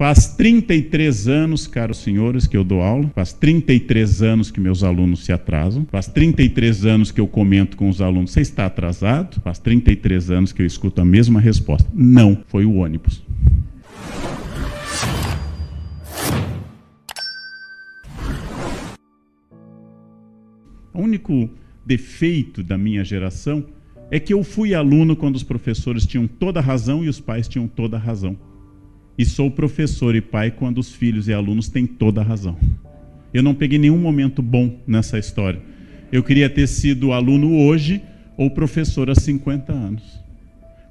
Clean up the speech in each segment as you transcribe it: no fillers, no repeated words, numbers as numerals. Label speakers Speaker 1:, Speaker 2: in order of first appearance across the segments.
Speaker 1: Faz 33 anos, caros senhores, que eu dou aula. Faz 33 anos que meus alunos se atrasam. Faz 33 anos que eu comento com os alunos: você está atrasado? Faz 33 anos que eu escuto a mesma resposta: não, foi o ônibus. O único defeito da minha geração é que eu fui aluno quando os professores tinham toda a razão e os pais tinham toda a razão. E sou professor e pai quando os filhos e alunos têm toda a razão. Eu não peguei nenhum momento bom nessa história. Eu queria ter sido aluno hoje ou professor há 50 anos.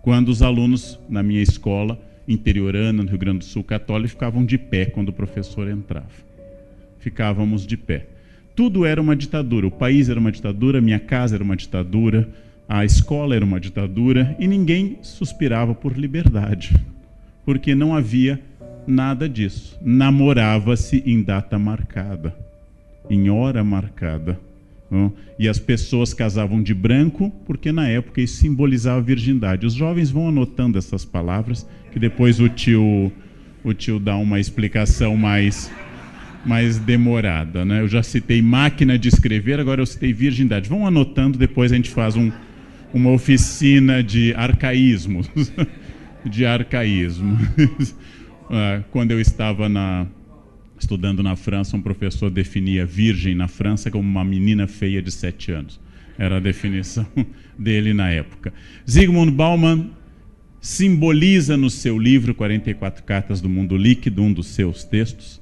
Speaker 1: Quando os alunos na minha escola interiorana, no Rio Grande do Sul, católica, ficavam de pé quando o professor entrava. Ficávamos de pé. Tudo era uma ditadura. O país era uma ditadura, minha casa era uma ditadura, a escola era uma ditadura e ninguém suspirava por liberdade. Porque não havia nada disso. Namorava-se em data marcada, em hora marcada. E as pessoas casavam de branco, porque na época isso simbolizava a virgindade. Os jovens vão anotando essas palavras, que depois o tio dá uma explicação mais demorada, né? Eu já citei máquina de escrever, agora eu citei virgindade. Vão anotando, depois a gente faz uma oficina de arcaísmos. De arcaísmo. Quando eu estava estudando na França, um professor definia virgem na França como uma menina feia de 7 anos. Era a definição dele na época. Zygmunt Bauman simboliza no seu livro 44 Cartas do Mundo Líquido, um dos seus textos,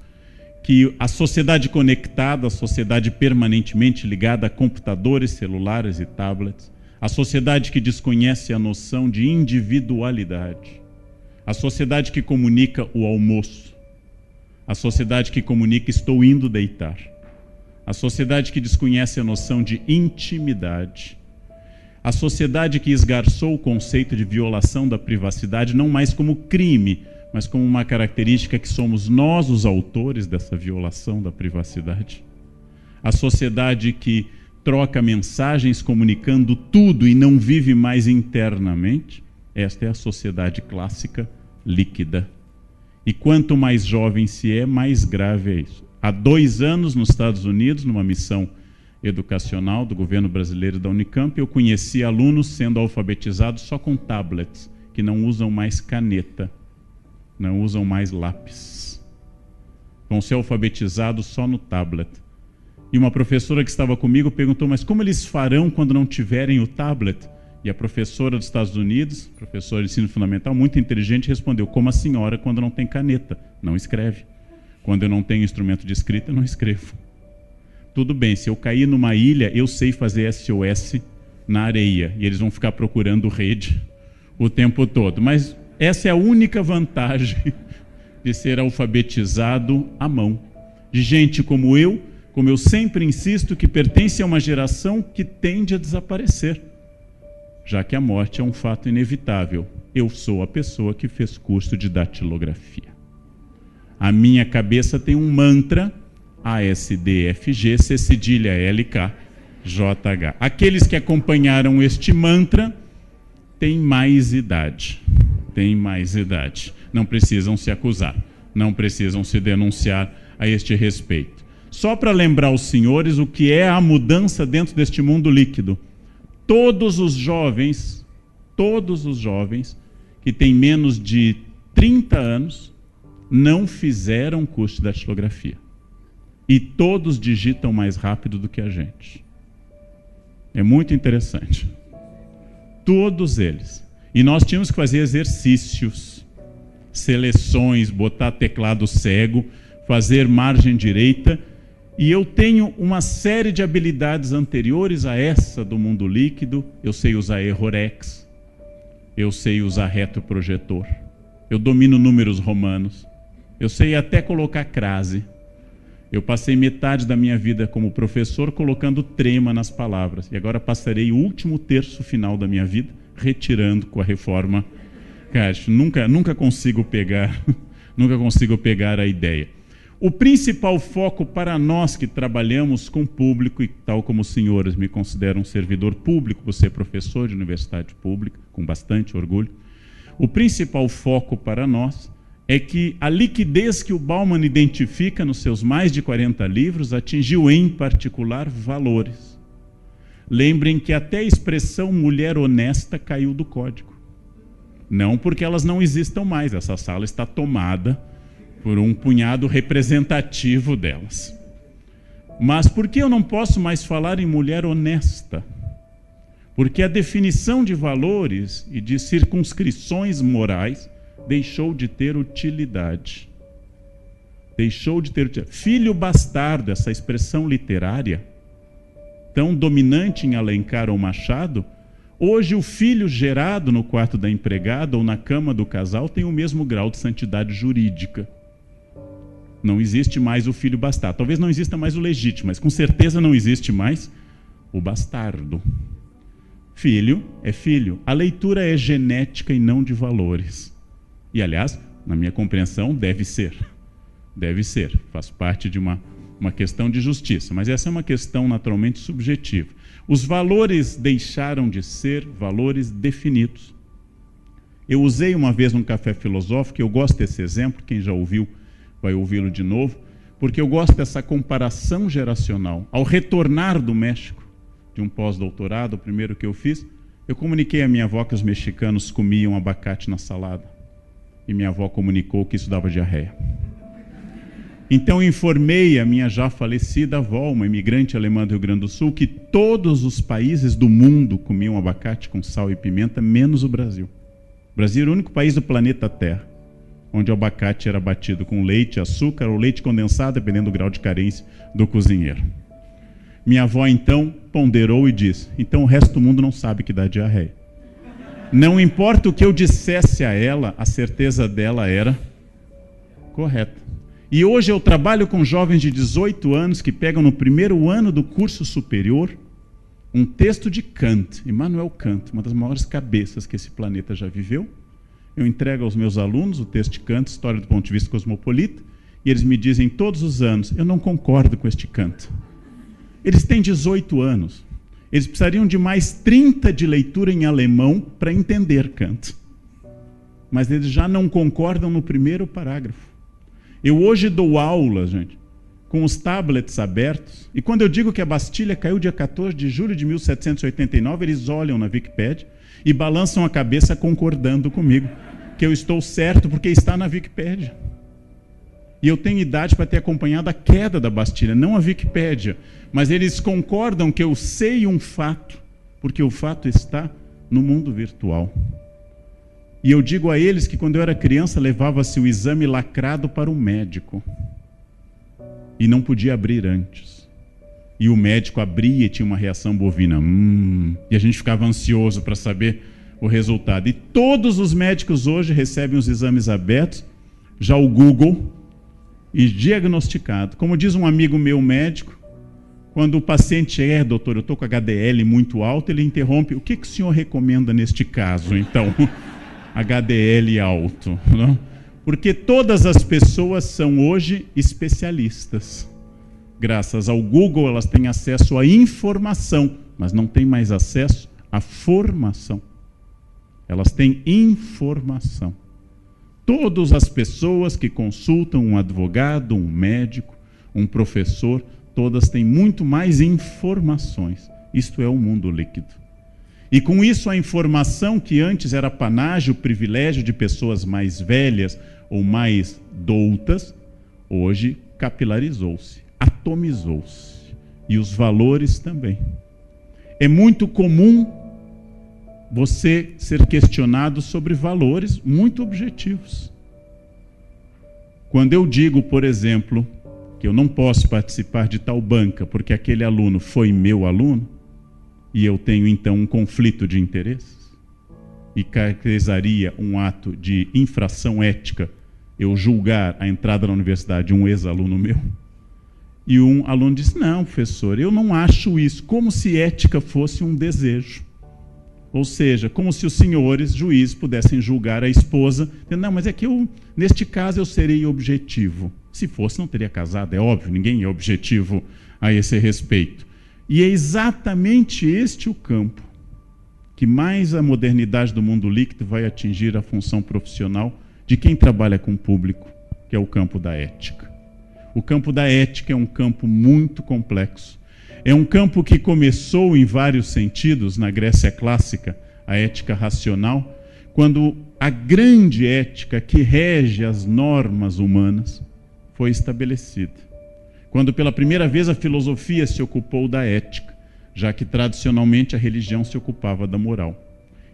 Speaker 1: que a sociedade conectada, a sociedade permanentemente ligada a computadores, celulares e tablets, a sociedade que desconhece a noção de individualidade, a sociedade que comunica o almoço, a sociedade que comunica estou indo deitar, a sociedade que desconhece a noção de intimidade, a sociedade que esgarçou o conceito de violação da privacidade não mais como crime, mas como uma característica que somos nós os autores dessa violação da privacidade, a sociedade que troca mensagens comunicando tudo e não vive mais internamente. Esta é a sociedade clássica líquida. E quanto mais jovem se é, mais grave é isso. Há 2 anos, nos Estados Unidos, numa missão educacional do governo brasileiro e da Unicamp, eu conheci alunos sendo alfabetizados só com tablets, que não usam mais caneta, não usam mais lápis. Vão ser alfabetizados só no tablet. E uma professora que estava comigo perguntou: mas como eles farão quando não tiverem o tablet? E a professora dos Estados Unidos, professora de ensino fundamental, muito inteligente, respondeu: como a senhora quando não tem caneta, não escreve. Quando eu não tenho instrumento de escrita, eu não escrevo. Tudo bem, se eu cair numa ilha, eu sei fazer SOS na areia, e eles vão ficar procurando rede o tempo todo. Mas essa é a única vantagem de ser alfabetizado à mão. De gente como eu sempre insisto, que pertence a uma geração que tende a desaparecer, já que a morte é um fato inevitável. Eu sou a pessoa que fez curso de datilografia. A minha cabeça tem um mantra: ASDFG, C cedilha LK, JH. Aqueles que acompanharam este mantra têm mais idade. Têm mais idade. Não precisam se acusar, não precisam se denunciar a este respeito. Só para lembrar aos senhores o que é a mudança dentro deste mundo líquido. Todos os jovens que têm menos de 30 anos não fizeram curso de datilografia. E todos digitam mais rápido do que a gente. É muito interessante. Todos eles. E nós tínhamos que fazer exercícios, seleções, botar teclado cego, fazer margem direita. E eu tenho uma série de habilidades anteriores a essa do mundo líquido. Eu sei usar Errorex, eu sei usar retroprojetor, eu domino números romanos, eu sei até colocar crase. Eu passei metade da minha vida como professor colocando trema nas palavras, e agora passarei o último terço final da minha vida retirando com a reforma. Cara, nunca consigo pegar a ideia. O principal foco para nós que trabalhamos com público, e tal como os senhores me consideram um servidor público, você é professor de universidade pública, com bastante orgulho, o principal foco para nós é que a liquidez que o Bauman identifica nos seus mais de 40 livros atingiu, em particular, valores. Lembrem que até a expressão mulher honesta caiu do código. Não porque elas não existam mais, essa sala está tomada por um punhado representativo delas. Mas por que eu não posso mais falar em mulher honesta? Porque a definição de valores e de circunscrições morais deixou de ter utilidade. Deixou de ter utilidade. Filho bastardo, essa expressão literária, tão dominante em Alencar ou Machado, hoje o filho gerado no quarto da empregada ou na cama do casal tem o mesmo grau de santidade jurídica. Não existe mais o filho bastardo. Talvez não exista mais o legítimo, mas com certeza não existe mais o bastardo. Filho é filho. A leitura é genética e não de valores. E, aliás, na minha compreensão, deve ser. Deve ser. Faz parte de uma questão de justiça. Mas essa é uma questão naturalmente subjetiva. Os valores deixaram de ser valores definidos. Eu usei uma vez num café filosófico, eu gosto desse exemplo, quem já ouviu vai ouvi-lo de novo, porque eu gosto dessa comparação geracional. Ao retornar do México, de um pós-doutorado, o primeiro que eu fiz, eu comuniquei à minha avó que os mexicanos comiam abacate na salada. E minha avó comunicou que isso dava diarreia. Então eu informei a minha já falecida avó, uma imigrante alemã do Rio Grande do Sul, que todos os países do mundo comiam abacate com sal e pimenta, menos o Brasil. O Brasil era o único país do planeta Terra onde o abacate era batido com leite, açúcar ou leite condensado, dependendo do grau de carência do cozinheiro. Minha avó, então, ponderou e disse, então o resto do mundo não sabe que dá diarreia. Não importa o que eu dissesse a ela, a certeza dela era correta. E hoje eu trabalho com jovens de 18 anos que pegam no primeiro ano do curso superior um texto de Kant, Immanuel Kant, uma das maiores cabeças que esse planeta já viveu. Eu entrego aos meus alunos o texto de Kant, História do ponto de vista cosmopolita, e eles me dizem todos os anos, eu não concordo com este Kant. Eles têm 18 anos. Eles precisariam de mais 30 de leitura em alemão para entender Kant. Mas eles já não concordam no primeiro parágrafo. Eu hoje dou aula, gente, com os tablets abertos, e quando eu digo que a Bastilha caiu dia 14 de julho de 1789, eles olham na Wikipédia e balançam a cabeça concordando comigo, que eu estou certo porque está na Wikipédia. E eu tenho idade para ter acompanhado a queda da Bastilha, não a Wikipédia, mas eles concordam que eu sei um fato, porque o fato está no mundo virtual. E eu digo a eles que quando eu era criança levava-se o exame lacrado para o médico e não podia abrir antes. E o médico abria e tinha uma reação bovina. E a gente ficava ansioso para saber o resultado. E todos os médicos hoje recebem os exames abertos, já o Google, e diagnosticado. Como diz um amigo meu médico, quando o paciente doutor, eu estou com HDL muito alto, ele interrompe, o que o senhor recomenda neste caso, então? HDL alto. Não? Porque todas as pessoas são hoje especialistas. Graças ao Google, elas têm acesso à informação, mas não têm mais acesso à formação. Elas têm informação. Todas as pessoas que consultam um advogado, um médico, um professor, todas têm muito mais informações. Isto é o mundo líquido. E com isso a informação que antes era panágio, privilégio de pessoas mais velhas ou mais doutas, hoje capilarizou-se, atomizou-se. E os valores também. É muito comum você ser questionado sobre valores muito objetivos. Quando eu digo, por exemplo, que eu não posso participar de tal banca porque aquele aluno foi meu aluno, e eu tenho então um conflito de interesses, e caracterizaria um ato de infração ética eu julgar a entrada na universidade de um ex-aluno meu, e um aluno disse, não, professor, eu não acho isso, como se ética fosse um desejo. Ou seja, como se os senhores juízes pudessem julgar a esposa, dizendo, não, mas é que neste caso eu serei objetivo. Se fosse, não teria casado, é óbvio, ninguém é objetivo a esse respeito. E é exatamente este o campo que mais a modernidade do mundo líquido vai atingir a função profissional de quem trabalha com o público, que é o campo da ética. O campo da ética é um campo muito complexo. É um campo que começou em vários sentidos na Grécia clássica, a ética racional, quando a grande ética que rege as normas humanas foi estabelecida. Quando pela primeira vez a filosofia se ocupou da ética, já que tradicionalmente a religião se ocupava da moral.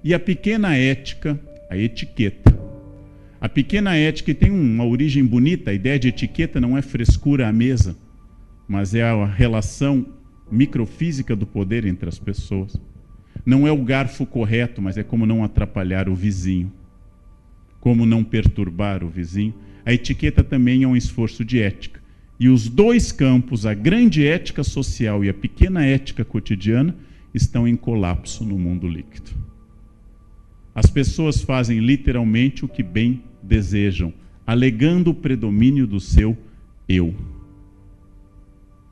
Speaker 1: E a pequena ética, a etiqueta. A pequena ética tem uma origem bonita, a ideia de etiqueta não é frescura à mesa, mas é a relação microfísica do poder entre as pessoas. Não é o garfo correto, mas é como não atrapalhar o vizinho, como não perturbar o vizinho. A etiqueta também é um esforço de ética. E os dois campos, a grande ética social e a pequena ética cotidiana, estão em colapso no mundo líquido. As pessoas fazem literalmente o que bem desejam, alegando o predomínio do seu eu.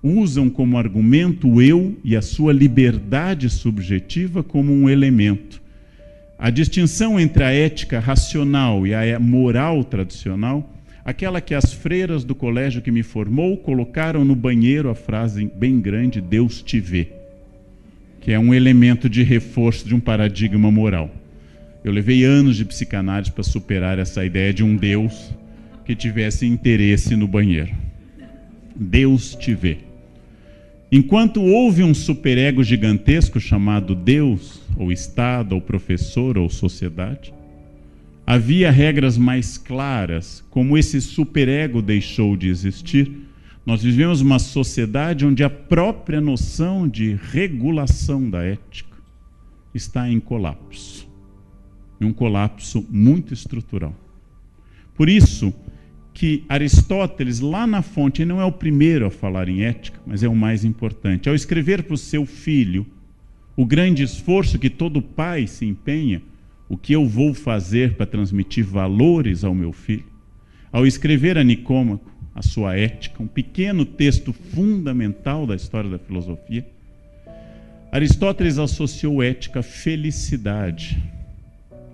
Speaker 1: Usam como argumento o eu e a sua liberdade subjetiva como um elemento. A distinção entre a ética racional e a moral tradicional, aquela que as freiras do colégio que me formou colocaram no banheiro a frase bem grande, Deus te vê, que é um elemento de reforço de um paradigma moral. Eu levei anos de psicanálise para superar essa ideia de um Deus que tivesse interesse no banheiro. Deus te vê. Enquanto houve um superego gigantesco chamado Deus, ou Estado, ou professor, ou sociedade, havia regras mais claras. Como esse superego deixou de existir, nós vivemos uma sociedade onde a própria noção de regulação da ética está em colapso. E um colapso muito estrutural. Por isso que Aristóteles, lá na fonte, não é o primeiro a falar em ética, mas é o mais importante. Ao escrever para o seu filho o grande esforço que todo pai se empenha, o que eu vou fazer para transmitir valores ao meu filho, ao escrever a Nicômaco, a sua ética, um pequeno texto fundamental da história da filosofia, Aristóteles associou ética à felicidade.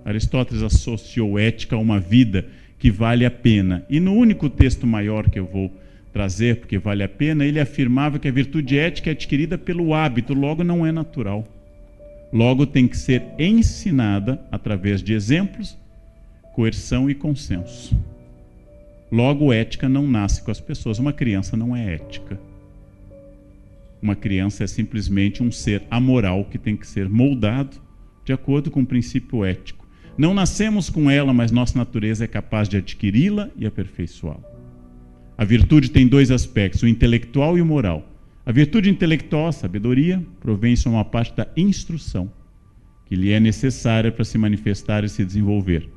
Speaker 1: Aristóteles associou ética a uma vida que vale a pena. E no único texto maior que eu vou trazer, porque vale a pena, ele afirmava que a virtude ética é adquirida pelo hábito, logo não é natural. Logo tem que ser ensinada através de exemplos, coerção e consenso. Logo, ética não nasce com as pessoas. Uma criança não é ética. Uma criança é simplesmente um ser amoral que tem que ser moldado de acordo com o princípio ético. Não nascemos com ela, mas nossa natureza é capaz de adquiri-la e aperfeiçoá-la. A virtude tem dois aspectos, o intelectual e o moral. A virtude intelectual, a sabedoria, provém-se uma parte da instrução, que lhe é necessária para se manifestar e se desenvolver.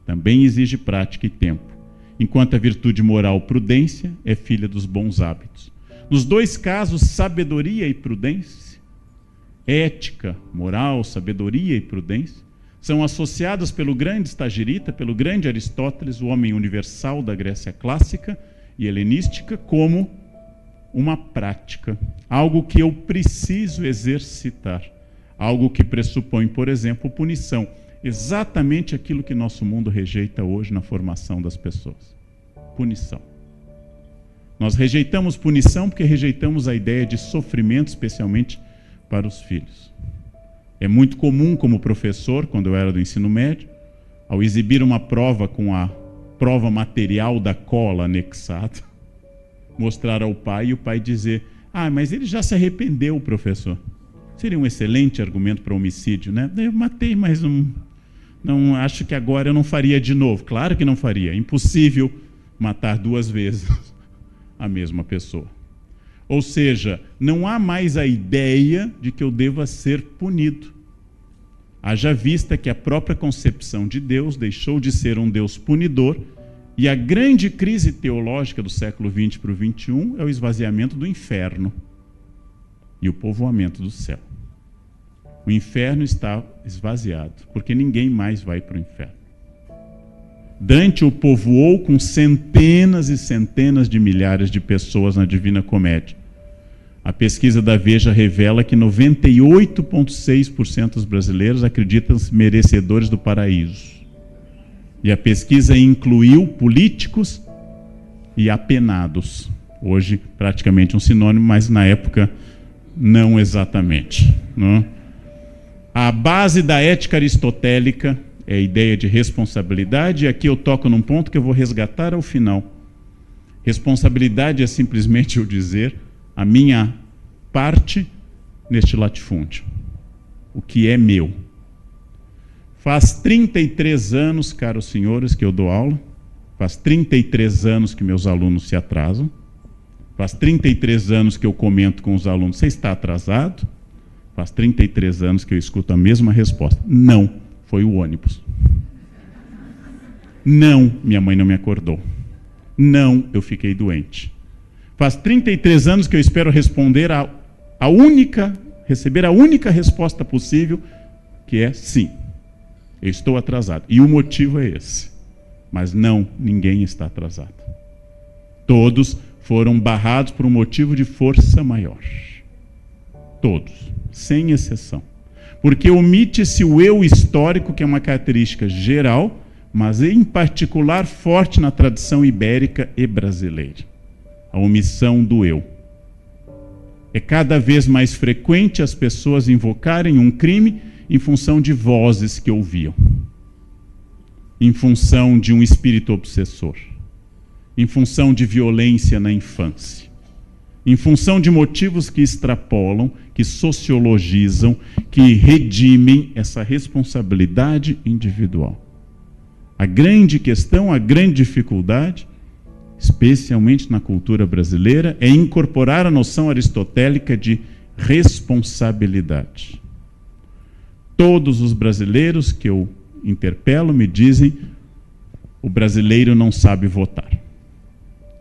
Speaker 1: Também exige prática e tempo. Enquanto a virtude moral, prudência, é filha dos bons hábitos. Nos dois casos, sabedoria e prudência, ética, moral, sabedoria e prudência, são associadas pelo grande Estagirita, pelo grande Aristóteles, o homem universal da Grécia clássica e helenística, como uma prática, algo que eu preciso exercitar, algo que pressupõe, por exemplo, punição, exatamente aquilo que nosso mundo rejeita hoje na formação das pessoas. Punição. Nós rejeitamos punição porque rejeitamos a ideia de sofrimento, especialmente para os filhos. É muito comum, como professor, quando eu era do ensino médio, ao exibir uma prova com a prova material da cola anexada, mostrar ao pai e o pai dizer: ah, mas ele já se arrependeu, professor. Seria um excelente argumento para homicídio, né? Eu matei, mas não acho que agora eu não faria de novo. Claro que não faria. É impossível matar duas vezes a mesma pessoa. Ou seja, não há mais a ideia de que eu deva ser punido. Haja vista que a própria concepção de Deus deixou de ser um Deus punidor, e a grande crise teológica do século XX para o XXI é o esvaziamento do inferno e o povoamento do céu. O inferno está esvaziado, porque ninguém mais vai para o inferno. Dante o povoou com centenas e centenas de milhares de pessoas na Divina Comédia. A pesquisa da Veja revela que 98,6% dos brasileiros acreditam-se merecedores do paraíso. E a pesquisa incluiu políticos e apenados. Hoje, praticamente um sinônimo, mas na época não exatamente. Não? A base da ética aristotélica é a ideia de responsabilidade, e aqui eu toco num ponto que eu vou resgatar ao final. Responsabilidade é simplesmente eu dizer a minha parte neste latifúndio, o que é meu. Faz 33 anos, caros senhores, que eu dou aula, faz 33 anos que meus alunos se atrasam, faz 33 anos que eu comento com os alunos, você está atrasado? Faz 33 anos que eu escuto a mesma resposta, não, foi o ônibus. Não, minha mãe não me acordou. Não, eu fiquei doente. Faz 33 anos que eu espero responder receber a única resposta possível, que é sim, eu estou atrasado. E o motivo é esse. Mas não, ninguém está atrasado. Todos foram barrados por um motivo de força maior. Todos, sem exceção. Porque omite-se o eu histórico, que é uma característica geral, mas em particular forte na tradição ibérica e brasileira. A omissão do eu. É cada vez mais frequente as pessoas invocarem um crime em função de vozes que ouviam, em função de um espírito obsessor, em função de violência na infância, em função de motivos que extrapolam, que sociologizam, que redimem essa responsabilidade individual. A grande questão, a grande dificuldade, especialmente na cultura brasileira, é incorporar a noção aristotélica de responsabilidade. Todos os brasileiros que eu interpelo me dizem: o brasileiro não sabe votar.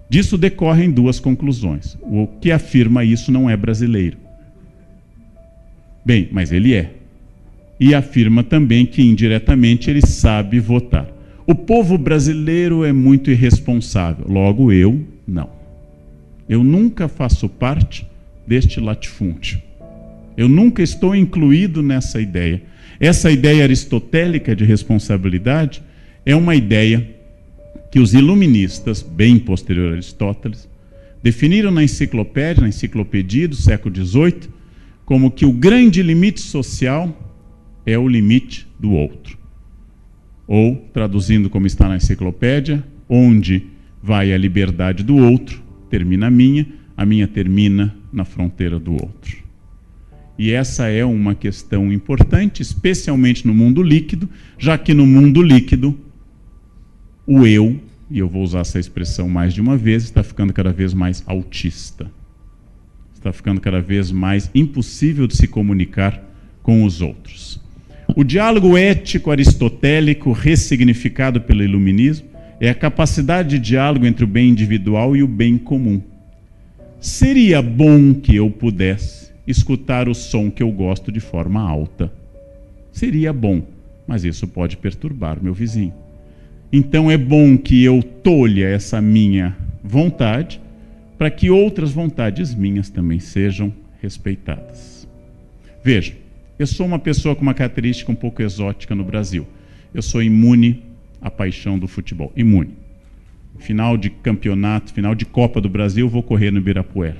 Speaker 1: Disso decorrem duas conclusões. O que afirma isso não é brasileiro. Bem, mas ele é. E afirma também que indiretamente ele sabe votar. O povo brasileiro é muito irresponsável, logo eu não. Eu nunca faço parte deste latifúndio. Eu nunca estou incluído nessa ideia. Essa ideia aristotélica de responsabilidade é uma ideia que os iluministas, bem posterior a Aristóteles, definiram na enciclopedia do século XVIII, como que o grande limite social é o limite do outro. Ou, traduzindo como está na enciclopédia, onde vai a liberdade do outro, termina a minha termina na fronteira do outro. E essa é uma questão importante, especialmente no mundo líquido, já que no mundo líquido, o eu, e eu vou usar essa expressão mais de uma vez, está ficando cada vez mais autista. Está ficando cada vez mais impossível de se comunicar com os outros. O diálogo ético aristotélico, ressignificado pelo iluminismo, é a capacidade de diálogo entre o bem individual e o bem comum. Seria bom que eu pudesse escutar o som que eu gosto de forma alta. Seria bom, mas isso pode perturbar meu vizinho. Então é bom que eu tolha essa minha vontade, para que outras vontades minhas também sejam respeitadas. Veja, eu sou uma pessoa com uma característica um pouco exótica no Brasil. Eu sou imune à paixão do futebol. Imune. Final de campeonato, final de Copa do Brasil, vou correr no Ibirapuera.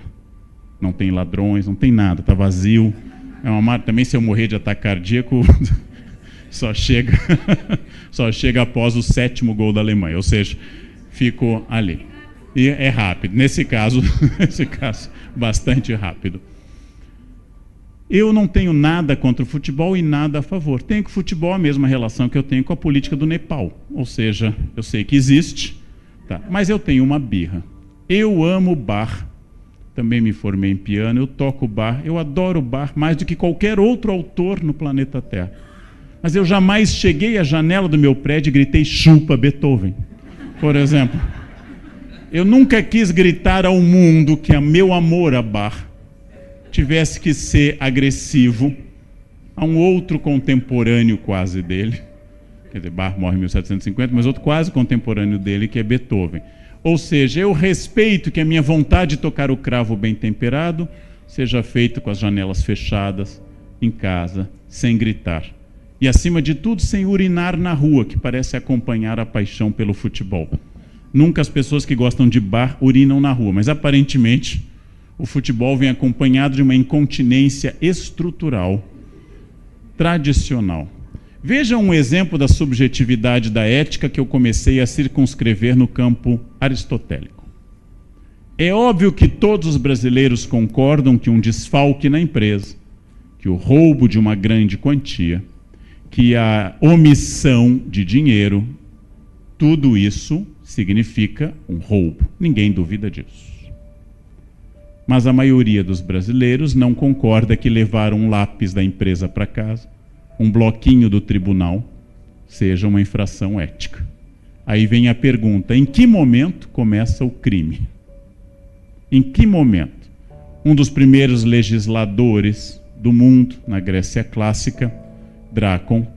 Speaker 1: Não tem ladrões, não tem nada, está vazio. É uma também, se eu morrer de ataque cardíaco, só chega após o 7º gol da Alemanha. Ou seja, fico ali. E é rápido. Nesse caso, bastante rápido. Eu não tenho nada contra o futebol e nada a favor. Tenho com o futebol a mesma relação que eu tenho com a política do Nepal. Ou seja, eu sei que existe, tá, mas eu tenho uma birra. Eu amo bar. Também me formei em piano, eu toco bar. Eu adoro bar mais do que qualquer outro autor no planeta Terra. Mas eu jamais cheguei à janela do meu prédio e gritei chupa Beethoven, por exemplo. Eu nunca quis gritar ao mundo que meu amor a bar tivesse que ser agressivo a um outro contemporâneo quase dele. Quer dizer, Bach morre em 1750, mas outro quase contemporâneo dele, que é Beethoven. Ou seja, eu respeito que a minha vontade de tocar o cravo bem temperado seja feita com as janelas fechadas, em casa, sem gritar. E, acima de tudo, sem urinar na rua, que parece acompanhar a paixão pelo futebol. Nunca as pessoas que gostam de bar urinam na rua, mas aparentemente o futebol vem acompanhado de uma incontinência estrutural, tradicional. Veja um exemplo da subjetividade da ética que eu comecei a circunscrever no campo aristotélico. É óbvio que todos os brasileiros concordam que um desfalque na empresa, que o roubo de uma grande quantia, que a omissão de dinheiro, tudo isso significa um roubo. Ninguém duvida disso. Mas a maioria dos brasileiros não concorda que levar um lápis da empresa para casa, um bloquinho do tribunal, seja uma infração ética. Aí vem a pergunta: em que momento começa o crime? Em que momento? Um dos primeiros legisladores do mundo, na Grécia clássica, Drácon,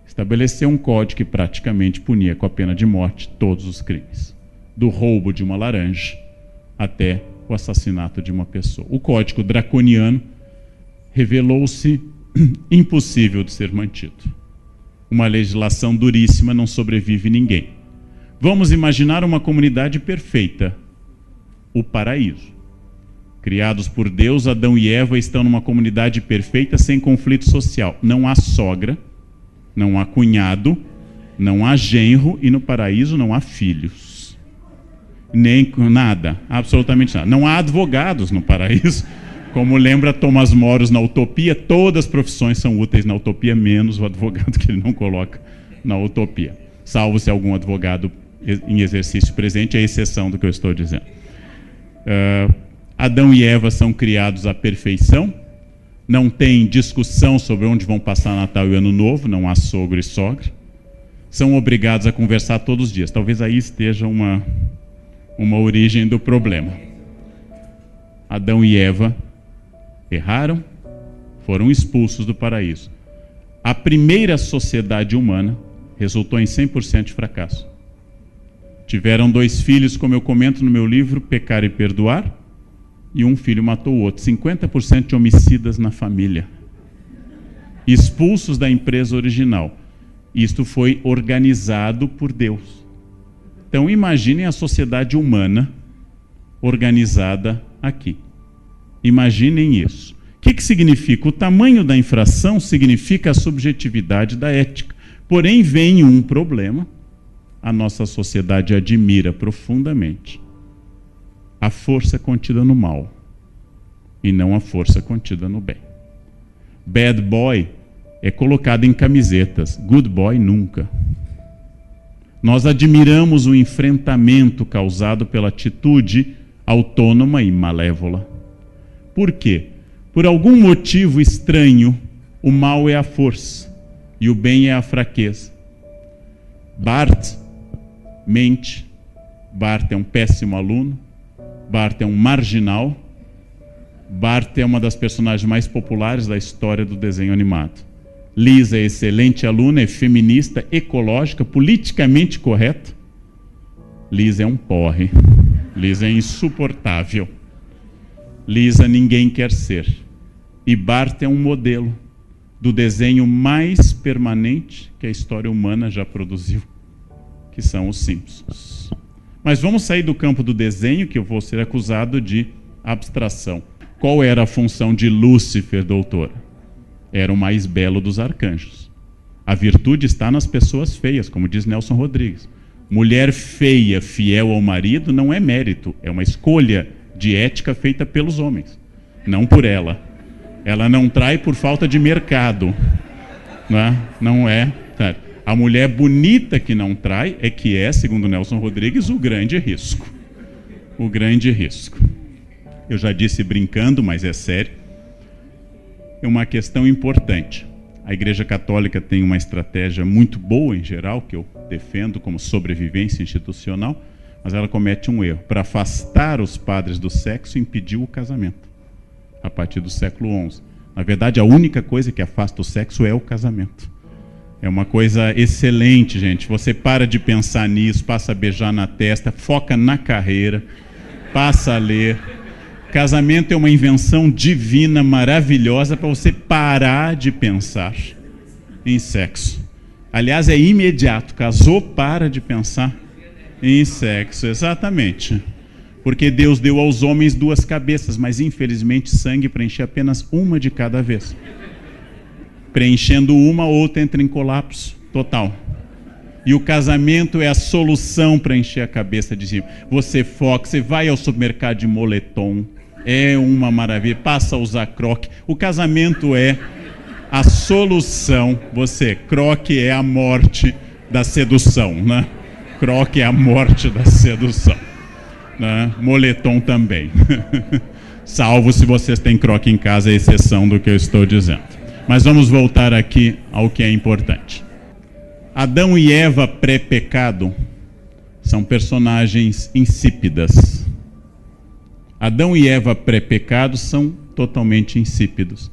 Speaker 1: estabeleceu um código que praticamente punia com a pena de morte todos os crimes, do roubo de uma laranja até o assassinato de uma pessoa. O código draconiano revelou-se impossível de ser mantido. Uma legislação duríssima, não sobrevive ninguém. Vamos imaginar uma comunidade perfeita, o paraíso. Criados por Deus, Adão e Eva estão numa comunidade perfeita, sem conflito social. Não há sogra, não há cunhado, não há genro, e no paraíso não há filhos. Nem nada, absolutamente nada. Não há advogados no paraíso. Como lembra Thomas Moros na Utopia, todas as profissões são úteis na Utopia, menos o advogado, que ele não coloca na Utopia. Salvo se algum advogado em exercício presente, é a exceção do que eu estou dizendo. Adão e Eva são criados à perfeição, não tem discussão sobre onde vão passar Natal e Ano Novo, não há sogro e sogra. São obrigados a conversar todos os dias. Talvez aí esteja uma origem do problema. Adão e Eva erraram, foram expulsos do paraíso. A primeira sociedade humana resultou em 100% de fracasso. Tiveram 2 filhos, como eu comento no meu livro, Pecar e Perdoar, e um filho matou o outro. 50% de homicidas na família. Expulsos da empresa original. Isto foi organizado por Deus. Então imaginem a sociedade humana organizada aqui. Imaginem isso. O que significa? O tamanho da infração significa a subjetividade da ética. Porém, vem um problema. A nossa sociedade admira profundamente a força contida no mal e não a força contida no bem. Bad boy é colocado em camisetas, good boy nunca. Nós admiramos o enfrentamento causado pela atitude autônoma e malévola. Por quê? Por algum motivo estranho, o mal é a força e o bem é a fraqueza. Bart mente, Bart é um péssimo aluno, Bart é um marginal, Bart é uma das personagens mais populares da história do desenho animado. Lisa é excelente aluna, é feminista, ecológica, politicamente correta. Lisa é um porre, Lisa é insuportável. Lisa ninguém quer ser. E Bart é um modelo do desenho mais permanente que a história humana já produziu, que são os Simpsons. Mas vamos sair do campo do desenho, que eu vou ser acusado de abstração. Qual era a função de Lúcifer, doutor? Era o mais belo dos arcanjos. A virtude está nas pessoas feias, como diz Nelson Rodrigues. Mulher feia, fiel ao marido, não é mérito, é uma escolha de ética feita pelos homens, não por ela. Ela não trai por falta de mercado, não é? A mulher bonita que não trai é que é, segundo Nelson Rodrigues, o grande risco. O grande risco. Eu já disse brincando, mas é sério. É uma questão importante. A Igreja Católica tem uma estratégia muito boa em geral, que eu defendo como sobrevivência institucional, mas ela comete um erro. Para afastar os padres do sexo, impediu o casamento, a partir do século XI. Na verdade, a única coisa que afasta o sexo é o casamento. É uma coisa excelente, gente. Você para de pensar nisso, passa a beijar na testa, foca na carreira, passa a ler. Casamento é uma invenção divina, maravilhosa, para você parar de pensar em sexo. Aliás, é imediato. Casou, para de pensar em sexo. Exatamente. Porque Deus deu aos homens 2 cabeças, mas infelizmente sangue preenche apenas uma de cada vez. Preenchendo uma, outra entra em colapso total. E o casamento é a solução para encher a cabeça de cima. Você foca, você vai ao supermercado de moletom, é uma maravilha, passa a usar croque. O casamento é a solução. Croque é a morte da sedução, né? Croque é a morte da sedução, né? Moletom também. Salvo se vocês têm croque em casa, é exceção do que eu estou dizendo. Mas vamos voltar aqui ao que é importante. Adão e Eva pré-pecado são personagens insípidas. Adão e Eva pré-pecado são totalmente insípidos.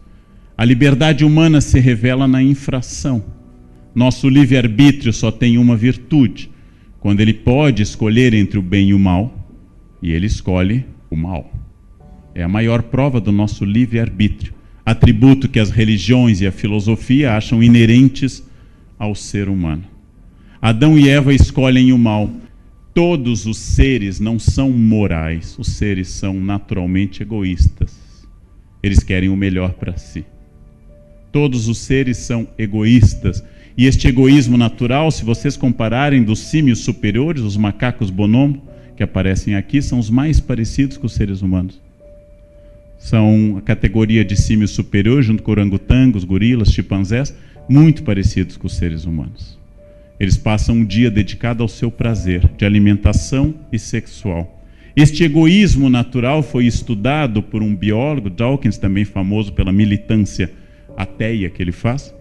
Speaker 1: A liberdade humana se revela na infração. Nosso livre-arbítrio só tem uma virtude, quando ele pode escolher entre o bem e o mal, e ele escolhe o mal. É a maior prova do nosso livre-arbítrio, atributo que as religiões e a filosofia acham inerentes ao ser humano. Adão e Eva escolhem o mal. Todos os seres não são morais, os seres são naturalmente egoístas. Eles querem o melhor para si. Todos os seres são egoístas. E este egoísmo natural, se vocês compararem dos símios superiores, os macacos bonobo, que aparecem aqui, são os mais parecidos com os seres humanos. São a categoria de símios superior, junto com orangotangos, gorilas, chimpanzés, muito parecidos com os seres humanos. Eles passam um dia dedicado ao seu prazer, de alimentação e sexual. Este egoísmo natural foi estudado por um biólogo, Dawkins, também famoso pela militância ateia que ele faz.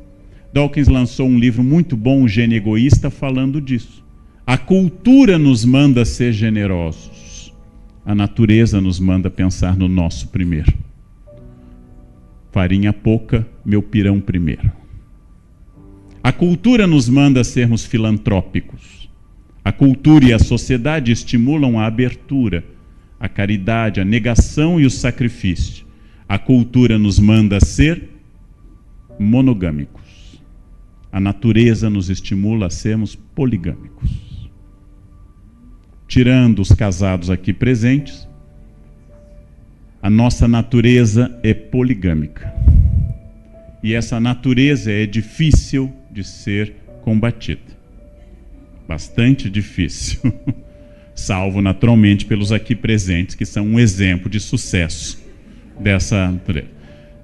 Speaker 1: Dawkins lançou um livro muito bom, O Gênio Egoísta, falando disso. A cultura nos manda ser generosos. A natureza nos manda pensar no nosso primeiro. Farinha pouca, meu pirão primeiro. A cultura nos manda sermos filantrópicos. A cultura e a sociedade estimulam a abertura, a caridade, a negação e o sacrifício. A cultura nos manda ser monogâmicos. A natureza nos estimula a sermos poligâmicos. Tirando os casados aqui presentes, a nossa natureza é poligâmica. E essa natureza é difícil de ser combatida. Bastante difícil. Salvo, naturalmente, pelos aqui presentes, que são um exemplo de sucesso dessa natureza.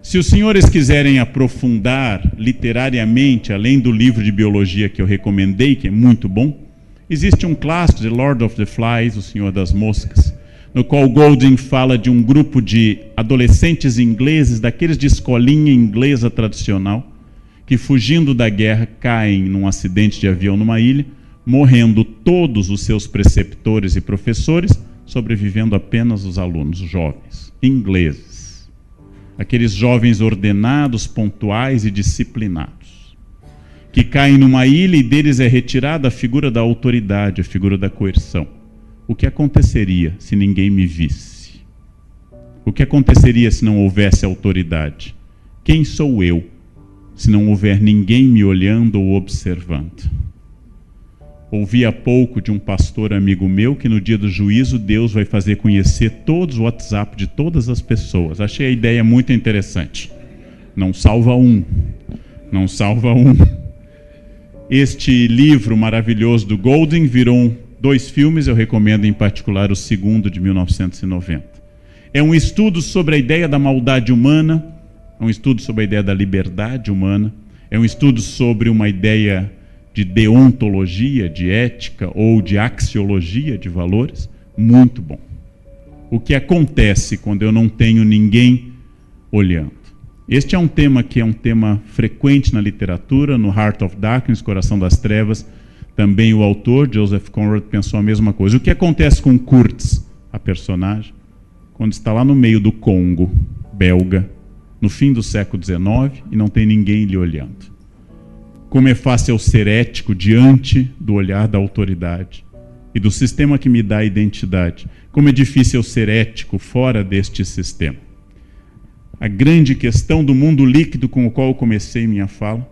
Speaker 1: Se os senhores quiserem aprofundar literariamente, além do livro de biologia que eu recomendei, que é muito bom, existe um clássico, The Lord of the Flies, O Senhor das Moscas, no qual Golding fala de um grupo de adolescentes ingleses, daqueles de escolinha inglesa tradicional, que fugindo da guerra caem num acidente de avião numa ilha, morrendo todos os seus preceptores e professores, sobrevivendo apenas os alunos jovens, ingleses. Aqueles jovens ordenados, pontuais e disciplinados, que caem numa ilha e deles é retirada a figura da autoridade, a figura da coerção. O que aconteceria se ninguém me visse? O que aconteceria se não houvesse autoridade? Quem sou eu, se não houver ninguém me olhando ou observando? Ouvi há pouco de um pastor amigo meu que no dia do juízo Deus vai fazer conhecer todos o WhatsApp de todas as pessoas. Achei a ideia muito interessante. Não salva um. Não salva um. Este livro maravilhoso do Golding virou 2 filmes, eu recomendo em particular o segundo de 1990. É um estudo sobre a ideia da maldade humana, é um estudo sobre a ideia da liberdade humana, é um estudo sobre uma ideia de deontologia, de ética ou de axiologia de valores, muito bom. O que acontece quando eu não tenho ninguém olhando? Este é um tema que é um tema frequente na literatura, no Heart of Darkness, Coração das Trevas, também o autor, Joseph Conrad, pensou a mesma coisa. O que acontece com Kurtz, a personagem, quando está lá no meio do Congo belga, no fim do século XIX, e não tem ninguém lhe olhando? Como é fácil ser ético diante do olhar da autoridade e do sistema que me dá a identidade. Como é difícil ser ético fora deste sistema. A grande questão do mundo líquido com o qual eu comecei minha fala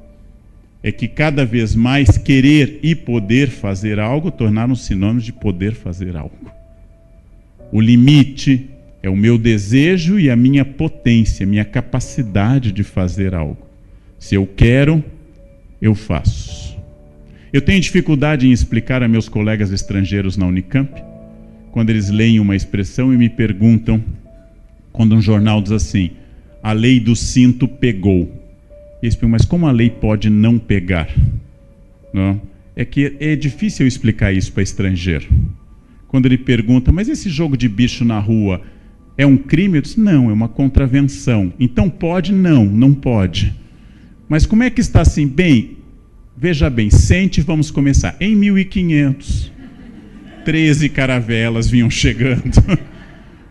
Speaker 1: é que cada vez mais querer e poder fazer algo tornaram sinônimos de poder fazer algo. O limite é o meu desejo e a minha potência, minha capacidade de fazer algo. Se eu quero, eu faço. Eu tenho dificuldade em explicar a meus colegas estrangeiros na Unicamp, quando eles leem uma expressão e me perguntam, quando um jornal diz assim, a lei do cinto pegou. E eles perguntam, mas como a lei pode não pegar? Não? É que é difícil eu explicar isso para estrangeiro. Quando ele pergunta, mas esse jogo de bicho na rua é um crime? Eu disse, não, é uma contravenção. Então pode? Não, não pode. Mas como é que está assim? Bem, veja bem, sente e vamos começar. Em 1500, 13 caravelas vinham chegando.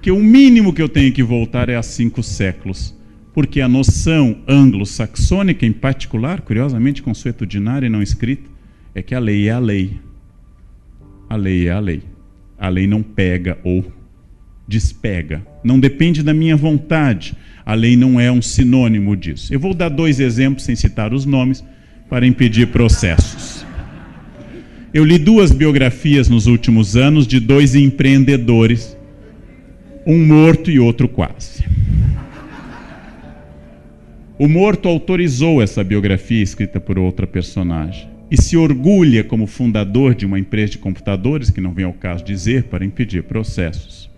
Speaker 1: Que o mínimo que eu tenho que voltar é a 5 séculos. Porque a noção anglo-saxônica, em particular, curiosamente consuetudinária e não escrita, é que a lei é a lei. A lei é a lei. A lei não pega ou despega. Não depende da minha vontade. A lei não é um sinônimo disso. Eu vou dar 2 exemplos, sem citar os nomes, para impedir processos. Eu li 2 biografias nos últimos anos de 2 empreendedores, um morto e outro quase. O morto autorizou essa biografia escrita por outra personagem e se orgulha como fundador de uma empresa de computadores, que não vem ao caso dizer, para impedir processos,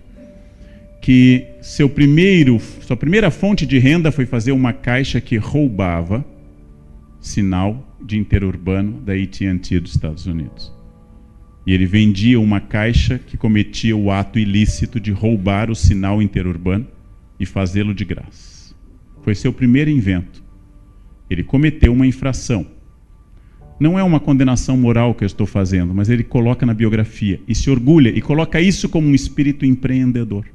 Speaker 1: que sua primeira fonte de renda foi fazer uma caixa que roubava sinal de interurbano da AT&T dos Estados Unidos. E ele vendia uma caixa que cometia o ato ilícito de roubar o sinal interurbano e fazê-lo de graça. Foi seu primeiro invento. Ele cometeu uma infração. Não é uma condenação moral que eu estou fazendo, mas ele coloca na biografia e se orgulha e coloca isso como um espírito empreendedor.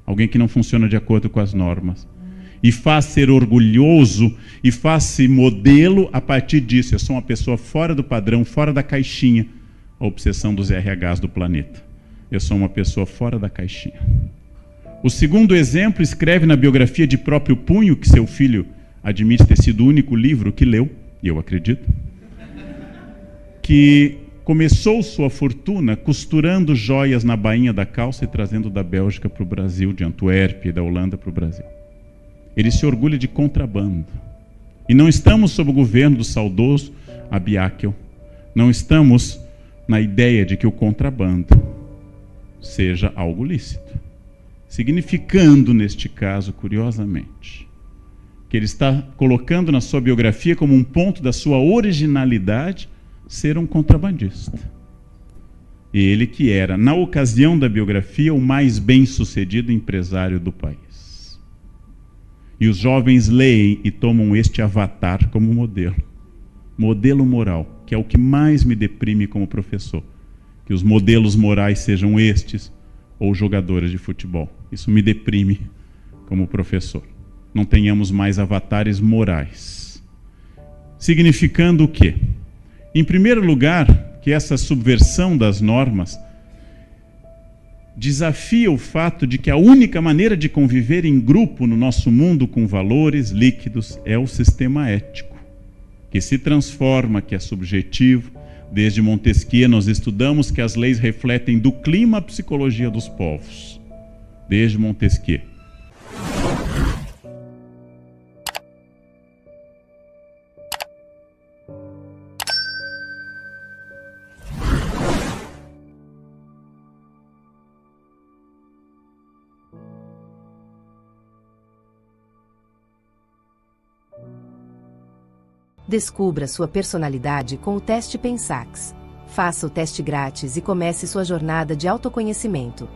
Speaker 1: Alguém que não funciona de acordo com as normas. E faz ser orgulhoso e faz-se modelo a partir disso. Eu sou uma pessoa fora do padrão, fora da caixinha. A obsessão dos RHs do planeta. Eu sou uma pessoa fora da caixinha. O segundo exemplo escreve na biografia de próprio punho, que seu filho admite ter sido o único livro que leu, e eu acredito, que começou sua fortuna costurando joias na bainha da calça e trazendo da Bélgica para o Brasil, de Antuérpia e da Holanda para o Brasil. Ele se orgulha de contrabando. E não estamos sob o governo do saudoso Abiakel. Não estamos na ideia de que o contrabando seja algo lícito. Significando, neste caso, curiosamente, que ele está colocando na sua biografia como um ponto da sua originalidade ser um contrabandista. Ele que era, na ocasião da biografia, o mais bem-sucedido empresário do país. E os jovens leem e tomam este avatar como modelo. Modelo moral, que é o que mais me deprime como professor. Que os modelos morais sejam estes ou jogadores de futebol. Isso me deprime como professor. Não tenhamos mais avatares morais. Significando o quê? Em primeiro lugar, que essa subversão das normas desafia o fato de que a única maneira de conviver em grupo no nosso mundo com valores líquidos é o sistema ético, que se transforma, que é subjetivo. Desde Montesquieu nós estudamos que as leis refletem do clima a psicologia dos povos. Desde Montesquieu.
Speaker 2: Descubra sua personalidade com o teste Pensax. Faça o teste grátis e comece sua jornada de autoconhecimento.